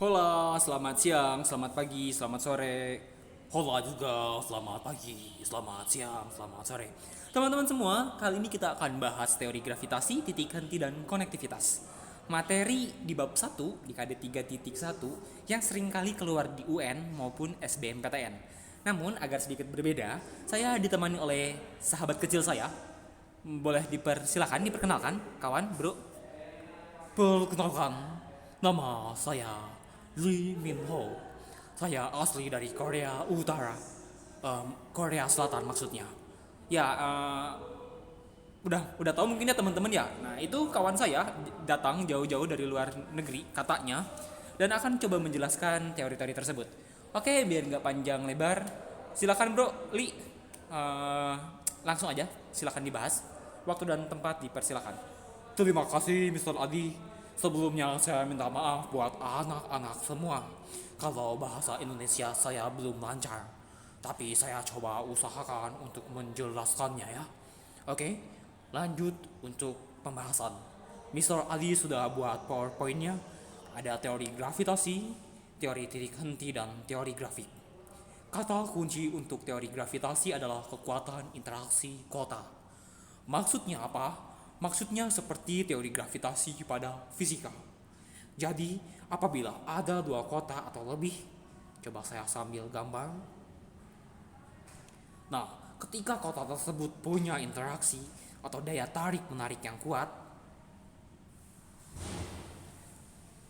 Hola, selamat siang, selamat pagi, selamat sore. Hola juga, selamat pagi, selamat siang, selamat sore. Teman-teman semua, kali ini kita akan bahas teori gravitasi, titik henti, dan konektivitas. Materi di bab 1, di KD 3.1, yang seringkali keluar di UN maupun SBMPTN. Namun, agar sedikit berbeda, saya ditemani oleh sahabat kecil saya. Boleh diperkenalkan, kawan, bro? Perkenalkan, nama saya Lee Min Ho. Saya asli dari Korea Utara, Korea Selatan maksudnya. Ya, udah tahu mungkin ya teman-teman ya. Nah itu kawan saya datang jauh-jauh dari luar negeri katanya dan akan coba menjelaskan teori-teori tersebut. Oke, biar nggak panjang lebar, silakan bro Lee. Eh, Langsung aja, silakan dibahas. Waktu dan tempat dipersilakan. Terima kasih Mr. Adi. Sebelumnya saya minta maaf buat anak-anak semua kalau bahasa Indonesia saya belum lancar. Tapi saya coba usahakan untuk menjelaskannya ya. Oke, lanjut untuk pembahasan. Mr. Adi sudah buat PowerPoint-nya. Ada teori gravitasi, teori titik henti, dan teori grafik. Kata kunci untuk teori gravitasi adalah kekuatan interaksi kota. Maksudnya apa? Maksudnya seperti teori gravitasi pada fisika. Jadi, apabila ada dua kota atau lebih, coba saya sambil gambar. Nah, ketika kota tersebut punya interaksi atau daya tarik menarik yang kuat,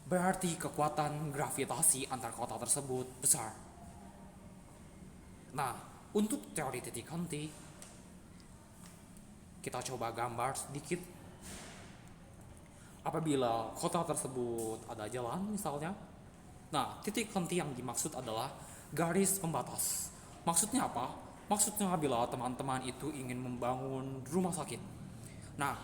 berarti kekuatan gravitasi antar kota tersebut besar. Nah, untuk teori titik henti, kita coba gambar sedikit. Apabila kota tersebut ada jalan misalnya, nah titik henti yang dimaksud adalah garis pembatas. Maksudnya apa? Maksudnya bila teman-teman itu ingin membangun rumah sakit. Nah,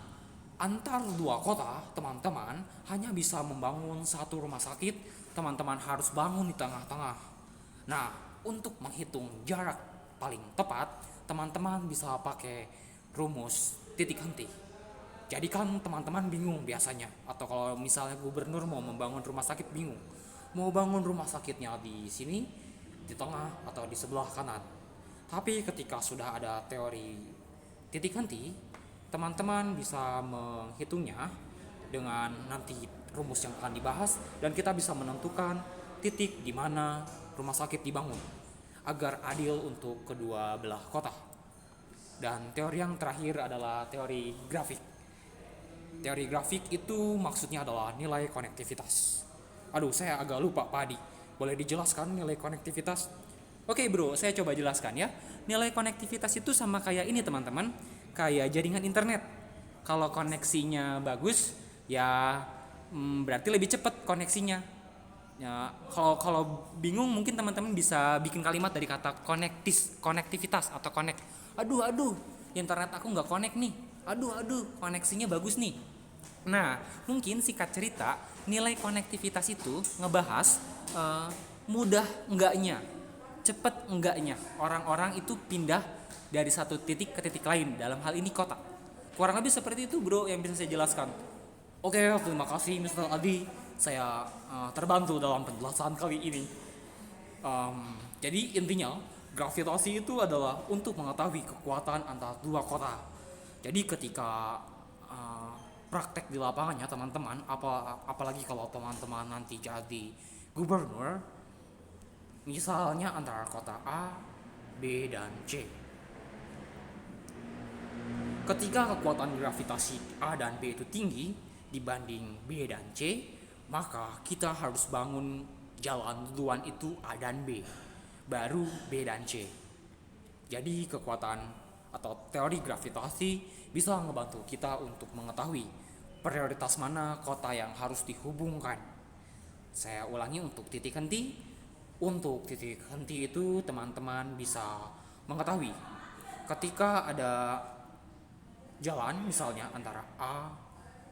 antar dua kota, teman-teman hanya bisa membangun satu rumah sakit, teman-teman harus bangun di tengah-tengah. Nah, untuk menghitung jarak paling tepat, teman-teman bisa pakai rumus titik henti. Jadi kan teman-teman bingung biasanya, atau kalau misalnya gubernur mau membangun rumah sakit bingung. Mau bangun rumah sakitnya di sini, di tengah, atau di sebelah kanan. Tapi ketika sudah ada teori titik henti, teman-teman bisa menghitungnya dengan nanti rumus yang akan dibahas dan kita bisa menentukan titik di mana rumah sakit dibangun agar adil untuk kedua belah kota. Dan teori yang terakhir adalah teori grafik. Teori grafik itu maksudnya adalah nilai konektivitas. Aduh, saya agak lupa Pak Adi. Boleh dijelaskan nilai konektivitas? Oke bro, saya coba jelaskan ya. Nilai konektivitas itu sama kayak ini teman-teman. Kayak jaringan internet. Kalau koneksinya bagus, ya berarti lebih cepat koneksinya. Ya, kalau bingung mungkin teman-teman bisa bikin kalimat dari kata konektivitas atau connect. Aduh, internet aku nggak connect nih. Aduh, koneksinya bagus nih. Nah, mungkin singkat cerita, nilai konektivitas itu ngebahas eh, mudah enggaknya, cepet enggaknya orang-orang itu pindah dari satu titik ke titik lain. Dalam hal ini kota. Kurang lebih seperti itu, bro, yang bisa saya jelaskan. Oke, terima kasih Mr. Adi. Saya terbantu dalam penjelasan kali ini. Jadi intinya, gravitasi itu adalah untuk mengetahui kekuatan antara dua kota. Jadi ketika uh, praktek di lapangannya teman-teman, apalagi kalau teman-teman nanti jadi gubernur, misalnya antara kota A, B, dan C. Ketika kekuatan gravitasi A dan B itu tinggi dibanding B dan C, maka kita harus bangun jalan duluan itu A dan B, baru B dan C. Jadi kekuatan atau teori gravitasi bisa ngebantu kita untuk mengetahui prioritas mana kota yang harus dihubungkan. Saya ulangi untuk titik henti. Untuk titik henti itu teman-teman bisa mengetahui ketika ada jalan misalnya antara A,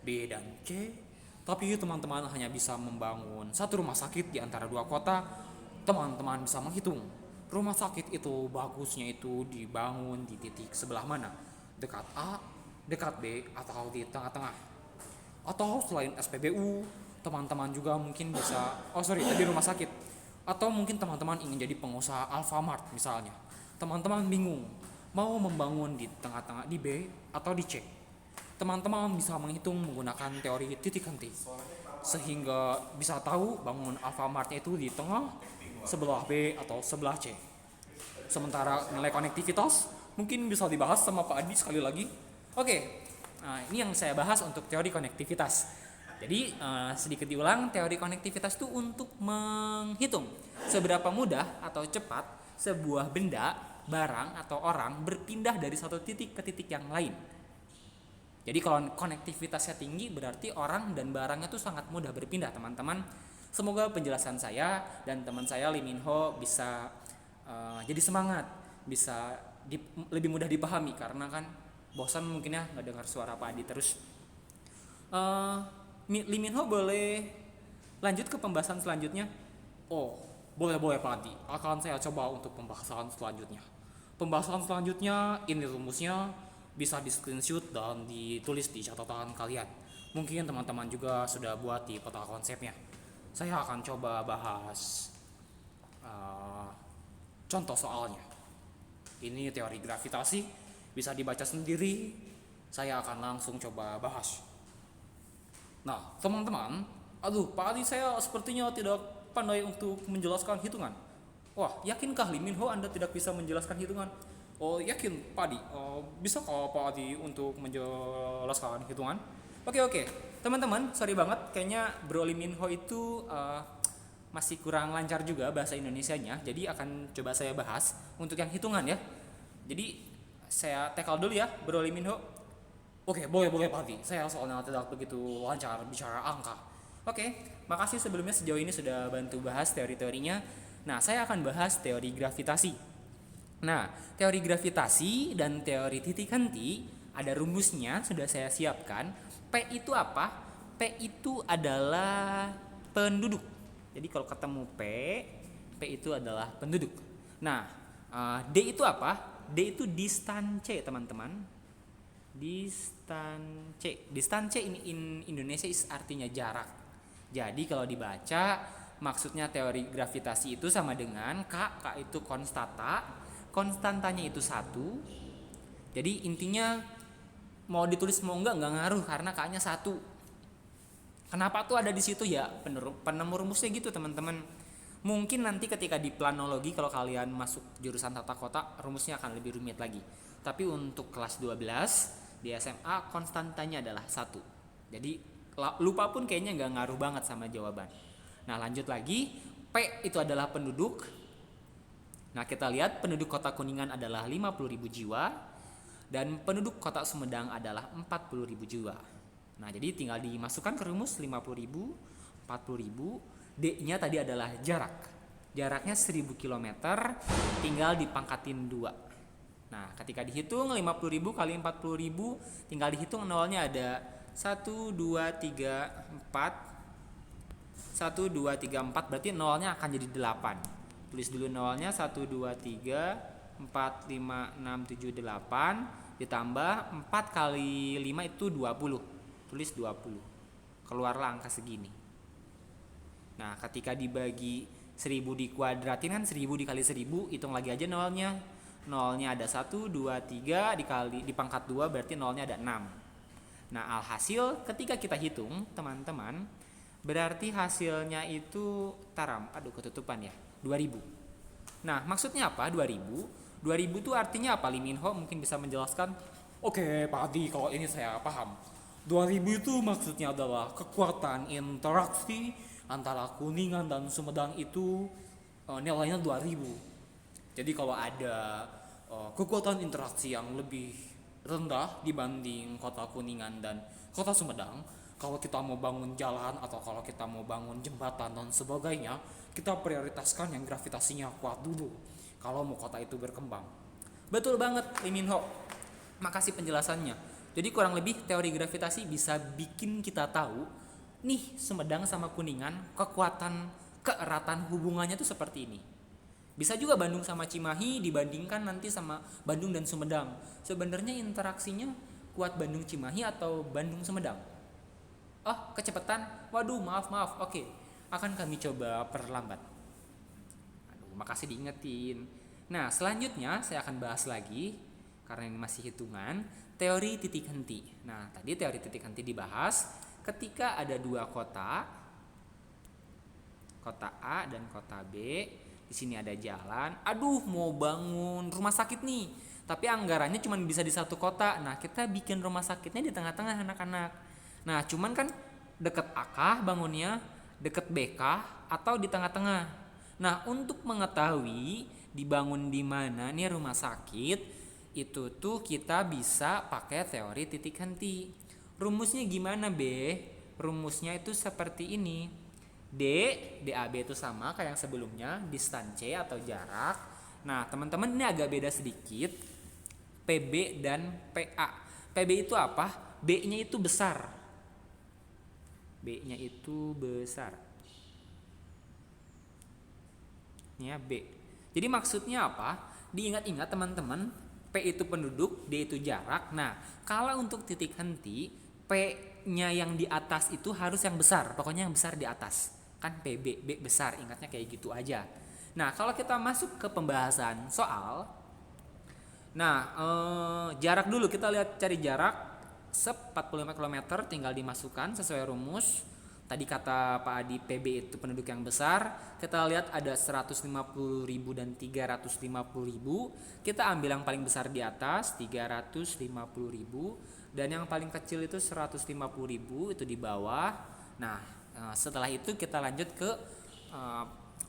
B, dan C, tapi teman-teman hanya bisa membangun satu rumah sakit di antara dua kota, teman-teman bisa menghitung rumah sakit itu bagusnya itu dibangun di titik sebelah mana, dekat A, dekat B, atau di tengah-tengah. Atau selain SPBU, teman-teman juga mungkin bisa, di rumah sakit, atau mungkin teman-teman ingin jadi pengusaha Alfamart misalnya. Teman-teman bingung mau membangun di tengah-tengah, di B atau di C. Teman-teman bisa menghitung menggunakan teori titik henti, sehingga bisa tahu bangun Alfamartnya itu di tengah, sebelah B atau sebelah C. Sementara nilai konektivitas mungkin bisa dibahas sama Pak Adi sekali lagi. Oke, nah ini yang saya bahas untuk teori konektivitas. Jadi sedikit diulang, teori konektivitas itu untuk menghitung seberapa mudah atau cepat sebuah benda, barang atau orang berpindah dari satu titik ke titik yang lain. Jadi kalau konektivitasnya tinggi berarti orang dan barangnya itu sangat mudah berpindah, teman-teman. Semoga penjelasan saya dan teman saya Lee Min Ho bisa jadi semangat, bisa lebih mudah dipahami, karena kan bosan mungkin ya nggak dengar suara Pak Adi terus. Lee Min Ho boleh lanjut ke pembahasan selanjutnya? Oh, boleh Pak Adi. Akan saya coba untuk pembahasan selanjutnya. Pembahasan selanjutnya ini rumusnya, bisa di screenshot dan ditulis di catatan kalian. Mungkin teman-teman juga sudah buat di peta konsepnya. Saya akan coba bahas contoh soalnya. Ini teori gravitasi, bisa dibaca sendiri. Saya akan langsung coba bahas. Nah, teman-teman, Pak Adi saya sepertinya tidak pandai untuk menjelaskan hitungan. Wah, yakinkah Lee Min Ho Anda tidak bisa menjelaskan hitungan? Oh, yakin Pak Adi. Bisa kok Pak Adi untuk menjelaskan hitungan? Oke. Teman-teman, sorry banget, kayaknya Bro Lee Min Ho itu masih kurang lancar juga bahasa Indonesianya. Jadi akan coba saya bahas untuk yang hitungan ya. Jadi saya tackle dulu ya, Bro Lee Min Ho. Oke, boleh Pak Adi. Saya soalnya tidak begitu lancar bicara angka. Oke, makasih sebelumnya sejauh ini sudah bantu bahas teori-teorinya. Nah, saya akan bahas teori gravitasi. Nah, teori gravitasi dan teori titik henti ada rumusnya, sudah saya siapkan. P itu apa? P itu adalah penduduk. Jadi kalau ketemu P itu adalah penduduk. Nah, D itu apa? D itu distance, teman-teman. Distance ini in Indonesia artinya jarak. Jadi kalau dibaca maksudnya teori gravitasi itu sama dengan K itu konstantanya itu 1. Jadi intinya mau ditulis mau enggak ngaruh karena K-nya 1. Kenapa tuh ada di situ ya? Penemu rumusnya gitu, teman-teman. Mungkin nanti ketika di planologi kalau kalian masuk jurusan tata kota rumusnya akan lebih rumit lagi. Tapi untuk kelas 12 di SMA konstantanya adalah 1. Jadi lupa pun kayaknya nggak ngaruh banget sama jawaban. Nah, lanjut lagi, P itu adalah penduduk. Nah, kita lihat penduduk kota Kuningan adalah 50.000 jiwa dan penduduk kota Sumedang adalah 40.000 jiwa. Nah, jadi tinggal dimasukkan ke rumus 50.000, 40.000. D-nya tadi adalah jarak. Jaraknya 1000 km, tinggal dipangkatin 2. Nah, ketika dihitung 50.000 kali 40.000, tinggal dihitung nolnya ada 1, 2, 3, 4. 1, 2, 3, 4, berarti nolnya akan jadi 8. Tulis dulu nolnya, 1, 2, 3, 4, 5, 6, 7, 8. Ditambah 4 kali 5 itu 20. Tulis 20. Keluarlah angka segini. Nah, ketika dibagi 1000 dikuadratin kan 1000 dikali 1000, hitung lagi aja nolnya. Nolnya ada 1, 2, 3 dipangkat 2 berarti nolnya ada 6. Nah, alhasil ketika kita hitung teman-teman, berarti hasilnya itu ketutupan ya, 2000. Nah, maksudnya apa 2000? 2000 itu artinya apa? Lee Min Ho mungkin bisa menjelaskan. Oke, Pak Adi, kalau ini saya paham. 2000 itu maksudnya adalah kekuatan interaksi antara Kuningan dan Sumedang itu nilainya 2000. Jadi kalau ada kekuatan interaksi yang lebih rendah dibanding kota Kuningan dan kota Sumedang, kalau kita mau bangun jalan atau kalau kita mau bangun jembatan dan sebagainya, kita prioritaskan yang gravitasinya kuat dulu kalau mau kota itu berkembang. Betul banget Lee Min Ho, makasih penjelasannya. Jadi kurang lebih teori gravitasi bisa bikin kita tahu nih Sumedang sama Kuningan keeratan hubungannya tuh seperti ini. Bisa juga Bandung sama Cimahi dibandingkan nanti sama Bandung dan Sumedang. Sebenarnya interaksinya kuat Bandung Cimahi atau Bandung Sumedang? Oh, kecepatan. Waduh, maaf. Oke, akan kami coba perlambat. Aduh, makasih diingetin. Nah, selanjutnya saya akan bahas lagi karena ini masih hitungan, teori titik henti. Nah, tadi teori titik henti dibahas ketika ada dua kota, kota A dan kota B. Di sini ada jalan. Aduh, mau bangun rumah sakit nih. Tapi anggarannya cuma bisa di satu kota. Nah, kita bikin rumah sakitnya di tengah-tengah anak-anak. Nah, cuman kan deket A kah bangunnya, deket B kah, atau di tengah-tengah. Nah, untuk mengetahui dibangun di mana nih rumah sakit, itu tuh kita bisa pakai teori titik henti. Rumusnya gimana, B? Rumusnya itu seperti ini. DAB itu sama kayak yang sebelumnya, distance atau jarak. Nah, teman-teman ini agak beda sedikit. PB dan PA. PB itu apa? B-nya itu besar. B-nya itu besar. Ini ya, B. Jadi maksudnya apa? Diingat-ingat teman-teman, P itu penduduk, D itu jarak. Nah, kalau untuk titik henti, P-nya yang di atas itu harus yang besar. Pokoknya yang besar di atas. Kan PB, B besar, ingatnya kayak gitu aja. Nah, kalau kita masuk ke pembahasan soal, jarak dulu kita lihat cari jarak 45 km tinggal dimasukkan sesuai rumus. Tadi kata Pak Adi PB itu penduduk yang besar. Kita lihat ada 150.000 dan 350.000. Kita ambil yang paling besar di atas 350.000 dan yang paling kecil itu 150.000 itu di bawah. Nah, setelah itu kita lanjut ke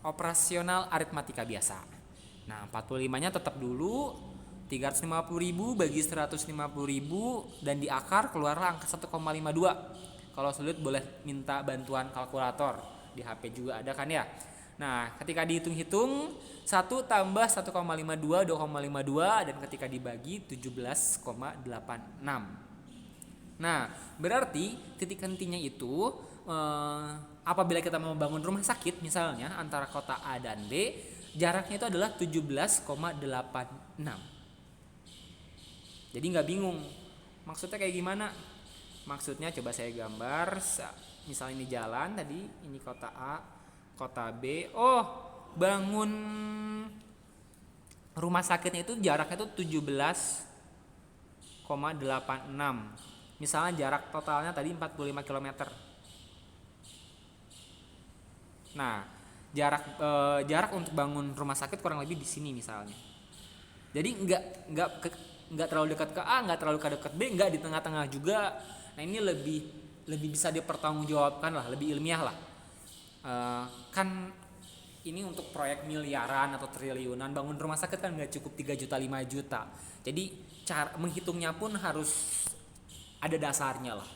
operasional aritmatika biasa. Nah, 45-nya tetap dulu. 350.000 bagi 150.000 dan di akar keluarlah angka 1,52. Kalau sulit boleh minta bantuan kalkulator. Di HP juga ada kan ya. Nah, ketika dihitung-hitung 1 tambah 1,52 2,52 dan ketika dibagi 17,86. Nah, berarti titik hentinya itu apabila kita mau membangun rumah sakit misalnya antara kota A dan B, jaraknya itu adalah 17,86. Jadi nggak bingung maksudnya kayak gimana. Maksudnya coba saya gambar. Misalnya ini jalan tadi, ini kota A, kota B. Oh, bangun rumah sakitnya itu jaraknya itu 17,86. Misalnya jarak totalnya tadi 45 km. Nah, jarak untuk bangun rumah sakit kurang lebih di sini misalnya. Jadi nggak terlalu dekat ke A, nggak terlalu dekat B, nggak di tengah-tengah juga. Nah, ini lebih bisa dipertanggungjawabkan lah, lebih ilmiah lah. Kan ini untuk proyek miliaran atau triliunan, bangun rumah sakit kan nggak cukup 3 juta 5 juta. Jadi cara menghitungnya pun harus ada dasarnya lah.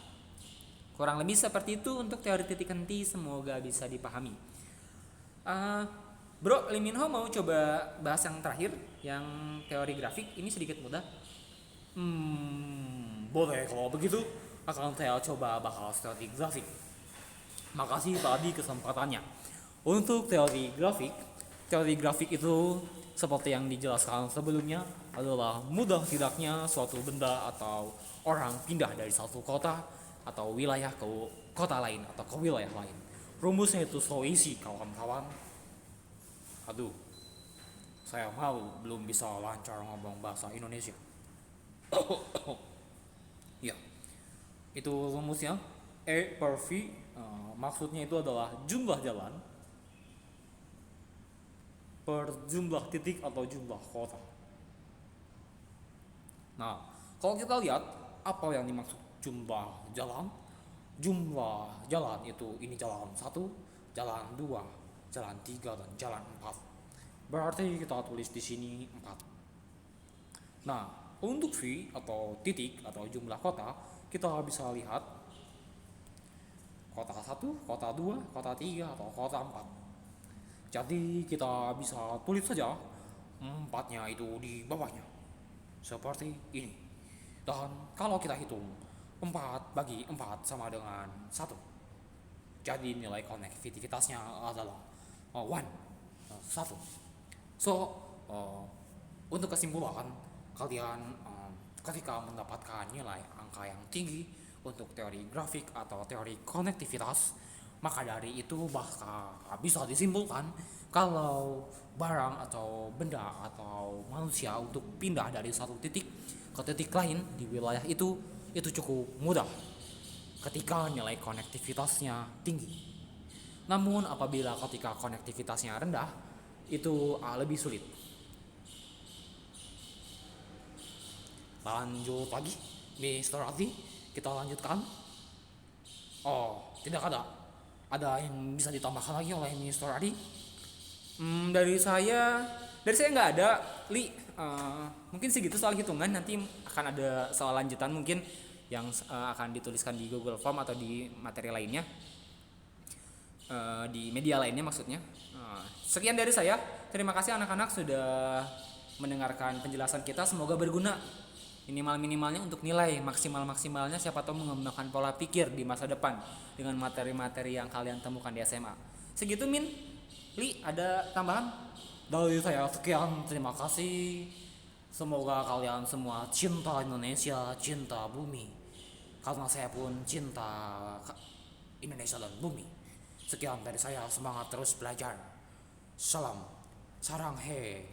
Kurang lebih seperti itu untuk teori titik henti, semoga bisa dipahami. Bro, Lee Min Ho mau coba bahas yang terakhir, yang teori grafik. Ini sedikit mudah. Boleh kalau begitu. Akan saya coba bahas teori grafik. Makasih tadi kesempatannya. Untuk teori grafik itu seperti yang dijelaskan sebelumnya adalah mudah tidaknya suatu benda atau orang pindah dari satu kota atau wilayah ke kota lain atau ke wilayah lain. Rumusnya itu so easy kawan-kawan. Aduh, saya malu belum bisa lancar ngomong bahasa Indonesia. Ya, itu rumusnya. E per V, maksudnya itu adalah jumlah jalan per jumlah titik atau jumlah kota. Nah, kalau kita lihat apa yang dimaksud jumlah jalan? Jumlah jalan itu ini jalan 1, jalan 2, jalan 3 dan jalan 4. Berarti kita tulis di sini 4. Nah, untuk V atau titik atau jumlah kota, kita bisa lihat kota 1, kota 2, kota 3 atau kota 4. Jadi kita bisa tulis saja 4-nya itu di bawahnya. Seperti ini. Dan kalau kita hitung 4 bagi 4 sama dengan 1. Jadi nilai konektivitasnya adalah 1. So, untuk kesimpulan, kalian ketika mendapatkan nilai angka yang tinggi, untuk teori grafik atau teori konektivitas, maka dari itu bahkan bisa disimpulkan kalau barang atau benda atau manusia untuk pindah dari satu titik ke titik lain di wilayah itu cukup mudah ketika nilai konektivitasnya tinggi. Namun apabila ketika konektivitasnya rendah, itu lebih sulit. Lanjut lagi, Mr. Adi, kita lanjutkan. Oh, tidak ada. Ada yang bisa ditambahkan lagi oleh Mr. Adi? Dari saya nggak ada, Li. Mungkin segitu soal hitungan. Nanti akan ada soal lanjutan mungkin yang akan dituliskan di Google Form atau di materi lainnya, di media lainnya maksudnya. Sekian dari saya. Terima kasih anak-anak sudah mendengarkan penjelasan kita. Semoga berguna. Minimal-minimalnya untuk nilai, maksimal-maksimalnya siapa tahu mengembangkan pola pikir di masa depan dengan materi-materi yang kalian temukan di SMA. Segitu Min. Li, ada tambahan? Dari saya sekian, terima kasih. Semoga kalian semua cinta Indonesia, cinta bumi. Karena saya pun cinta Indonesia dan bumi. Sekian dari saya, semangat terus belajar. Salam, sarang he.